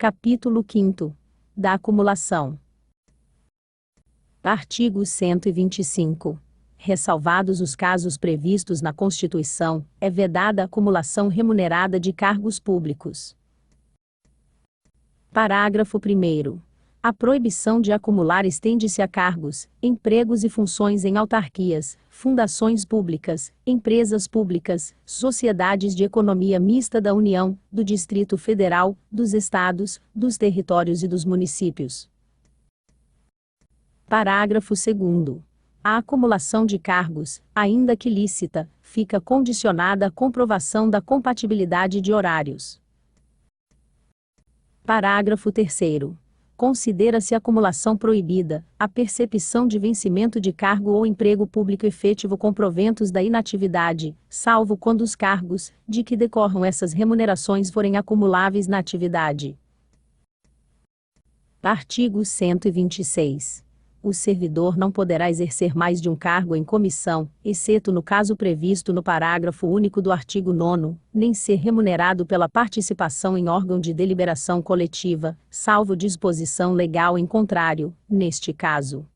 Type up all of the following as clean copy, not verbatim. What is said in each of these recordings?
Capítulo 5º. Da acumulação. Artigo 125. Ressalvados os casos previstos na Constituição, é vedada a acumulação remunerada de cargos públicos. Parágrafo 1º. A proibição de acumular estende-se a cargos, empregos e funções em autarquias, fundações públicas, empresas públicas, sociedades de economia mista da União, do Distrito Federal, dos Estados, dos territórios e dos municípios. Parágrafo 2º. A acumulação de cargos, ainda que lícita, fica condicionada à comprovação da compatibilidade de horários. Parágrafo 3º. Considera-se acumulação proibida a percepção de vencimento de cargo ou emprego público efetivo com proventos da inatividade, salvo quando os cargos, de que decorram essas remunerações forem acumuláveis na atividade. Artigo 126. O servidor não poderá exercer mais de um cargo em comissão, exceto no caso previsto no parágrafo único do artigo 9º, nem ser remunerado pela participação em órgão de deliberação coletiva, salvo disposição legal em contrário, neste caso.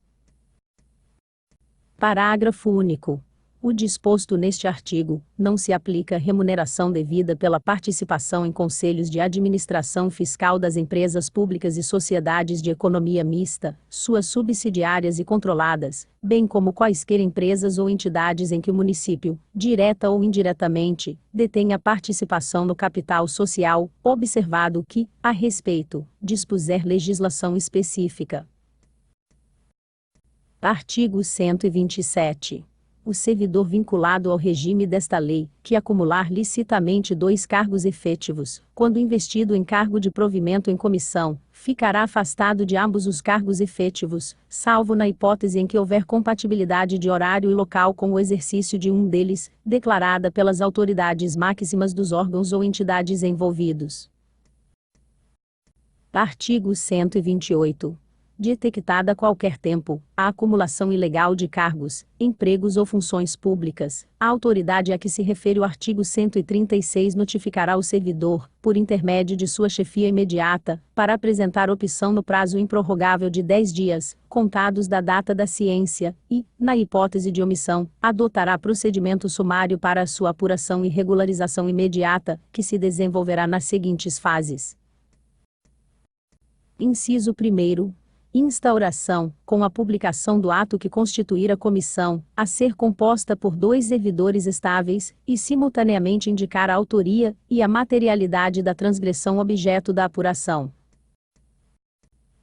Parágrafo único. O disposto neste artigo não se aplica à remuneração devida pela participação em conselhos de administração fiscal das empresas públicas e sociedades de economia mista, suas subsidiárias e controladas, bem como quaisquer empresas ou entidades em que o município, direta ou indiretamente, detenha participação no capital social, observado que, a respeito, dispuser legislação específica. Artigo 127. O servidor vinculado ao regime desta lei, que acumular licitamente 2 cargos efetivos, quando investido em cargo de provimento em comissão, ficará afastado de ambos os cargos efetivos, salvo na hipótese em que houver compatibilidade de horário e local com o exercício de um deles, declarada pelas autoridades máximas dos órgãos ou entidades envolvidos. Artigo 128. Detectada a qualquer tempo, a acumulação ilegal de cargos, empregos ou funções públicas, a autoridade a que se refere o artigo 136 notificará o servidor, por intermédio de sua chefia imediata, para apresentar opção no prazo improrrogável de 10 dias, contados da data da ciência, e, na hipótese de omissão, adotará procedimento sumário para a sua apuração e regularização imediata, que se desenvolverá nas seguintes fases. Inciso 1º. Instauração, com a publicação do ato que constituir a comissão, a ser composta por 2 servidores estáveis, e simultaneamente indicar a autoria e a materialidade da transgressão objeto da apuração.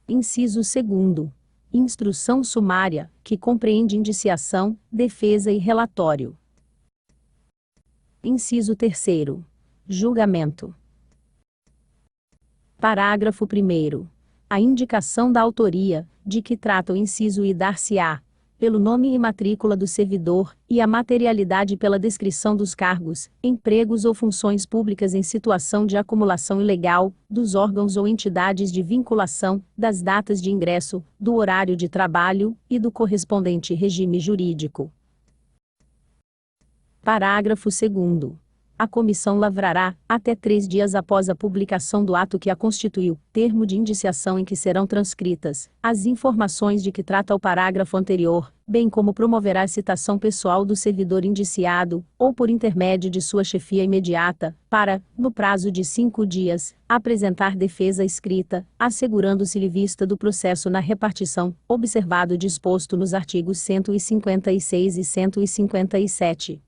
Inciso 2º. Instrução sumária, que compreende indiciação, defesa e relatório. Inciso 3º. Julgamento. Parágrafo 1º. A indicação da autoria, de que trata o inciso I dar-se-á, pelo nome e matrícula do servidor, e a materialidade pela descrição dos cargos, empregos ou funções públicas em situação de acumulação ilegal, dos órgãos ou entidades de vinculação, das datas de ingresso, do horário de trabalho, e do correspondente regime jurídico. Parágrafo 2º. A comissão lavrará, até 3 dias após a publicação do ato que a constituiu, termo de indiciação em que serão transcritas as informações de que trata o parágrafo anterior, bem como promoverá a citação pessoal do servidor indiciado, ou por intermédio de sua chefia imediata, para, no prazo de 5 dias, apresentar defesa escrita, assegurando-se-lhe vista do processo na repartição, observado o disposto nos artigos 156 e 157.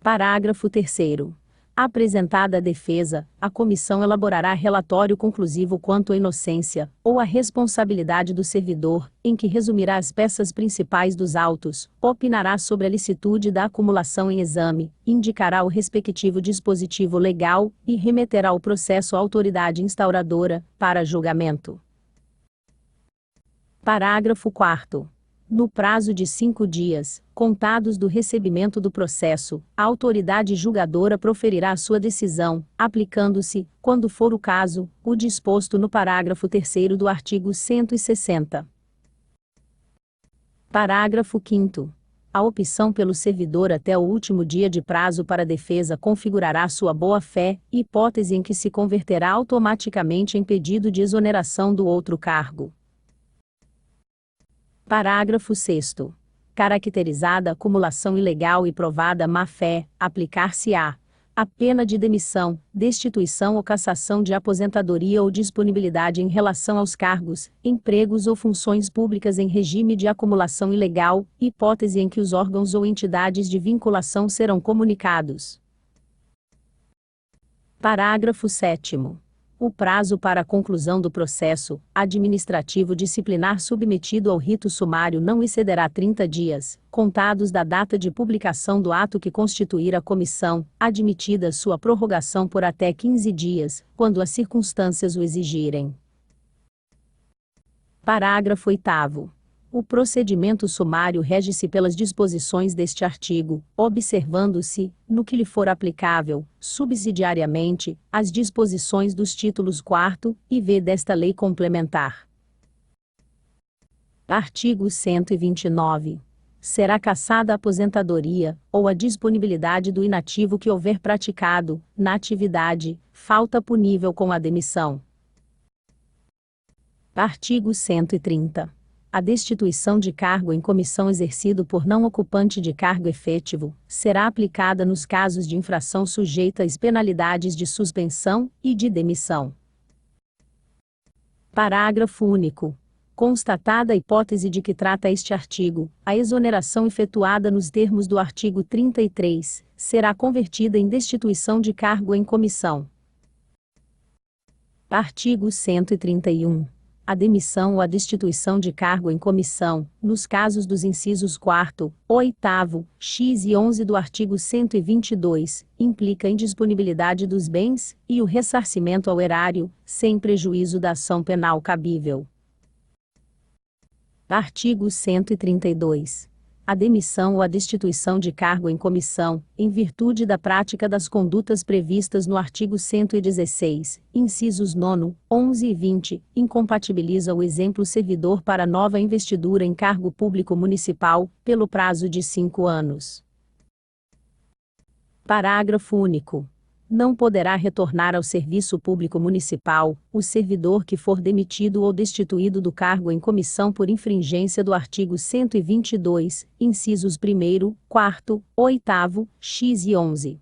Parágrafo 3º. Apresentada a defesa, a comissão elaborará relatório conclusivo quanto à inocência, ou à responsabilidade do servidor, em que resumirá as peças principais dos autos, opinará sobre a licitude da acumulação em exame, indicará o respectivo dispositivo legal, e remeterá o processo à autoridade instauradora, para julgamento. Parágrafo 4º. No prazo de 5 dias, contados do recebimento do processo, a autoridade julgadora proferirá a sua decisão, aplicando-se, quando for o caso, o disposto no parágrafo 3º do artigo 160. Parágrafo 5º. A opção pelo servidor até o último dia de prazo para defesa configurará sua boa-fé, hipótese em que se converterá automaticamente em pedido de exoneração do outro cargo. Parágrafo 6º. Caracterizada acumulação ilegal e provada má-fé, aplicar-se-á a pena de demissão, destituição ou cassação de aposentadoria ou disponibilidade em relação aos cargos, empregos ou funções públicas em regime de acumulação ilegal, hipótese em que os órgãos ou entidades de vinculação serão comunicados. Parágrafo 7º. O prazo para a conclusão do processo administrativo disciplinar submetido ao rito sumário não excederá 30 dias, contados da data de publicação do ato que constituir a comissão, admitida sua prorrogação por até 15 dias, quando as circunstâncias o exigirem. Parágrafo 8º. O procedimento sumário rege-se pelas disposições deste artigo, observando-se, no que lhe for aplicável, subsidiariamente, as disposições dos títulos 4º e v desta lei complementar. Artigo 129. Será cassada a aposentadoria, ou a disponibilidade do inativo que houver praticado, na atividade, falta punível com a demissão. Artigo 130. A destituição de cargo em comissão exercido por não ocupante de cargo efetivo, será aplicada nos casos de infração sujeita às penalidades de suspensão e de demissão. Parágrafo único. Constatada a hipótese de que trata este artigo, a exoneração efetuada nos termos do artigo 33, será convertida em destituição de cargo em comissão. Artigo 131. A demissão ou a destituição de cargo em comissão, nos casos dos incisos 4º, 8º, x e 11 do artigo 122, implica a indisponibilidade dos bens e o ressarcimento ao erário, sem prejuízo da ação penal cabível. Artigo 132. A demissão ou a destituição de cargo em comissão, em virtude da prática das condutas previstas no artigo 116, incisos 9º, 11 e 20, incompatibiliza o exemplo servidor para nova investidura em cargo público municipal, pelo prazo de 5 anos. Parágrafo único. Não poderá retornar ao serviço público municipal o servidor que for demitido ou destituído do cargo em comissão por infringência do artigo 122, incisos 1º, 4º, 8º, x e 11.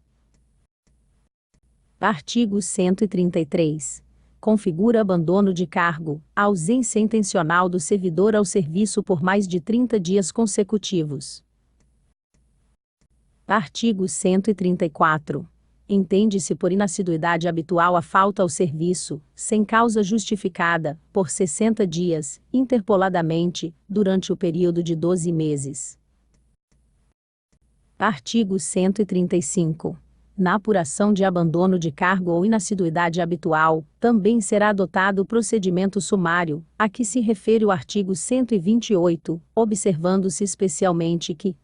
Artigo 133. Configura abandono de cargo, a ausência intencional do servidor ao serviço por mais de 30 dias consecutivos. Artigo 134. Entende-se por inassiduidade habitual a falta ao serviço, sem causa justificada, por 60 dias, interpoladamente, durante o período de 12 meses. Artigo 135. Na apuração de abandono de cargo ou inassiduidade habitual, também será adotado o procedimento sumário, a que se refere o artigo 128, observando-se especialmente que: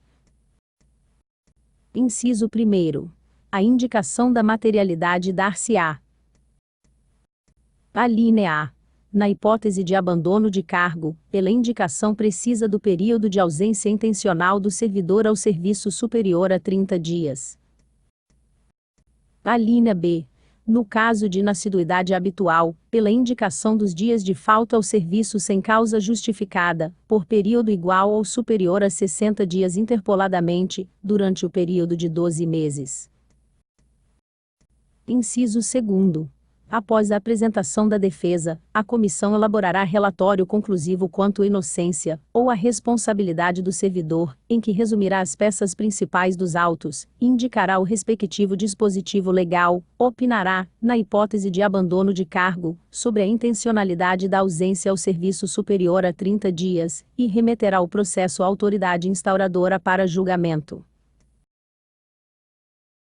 inciso 1º. A indicação da materialidade dar-se-á. Alínea A. Na hipótese de abandono de cargo, pela indicação precisa do período de ausência intencional do servidor ao serviço superior a 30 dias. Alínea B. No caso de inassiduidade habitual, pela indicação dos dias de falta ao serviço sem causa justificada, por período igual ou superior a 60 dias interpoladamente, durante o período de 12 meses. Inciso 2º. Após a apresentação da defesa, a comissão elaborará relatório conclusivo quanto à inocência, ou à responsabilidade do servidor, em que resumirá as peças principais dos autos, indicará o respectivo dispositivo legal, opinará, na hipótese de abandono de cargo, sobre a intencionalidade da ausência ao serviço superior a 30 dias, e remeterá o processo à autoridade instauradora para julgamento.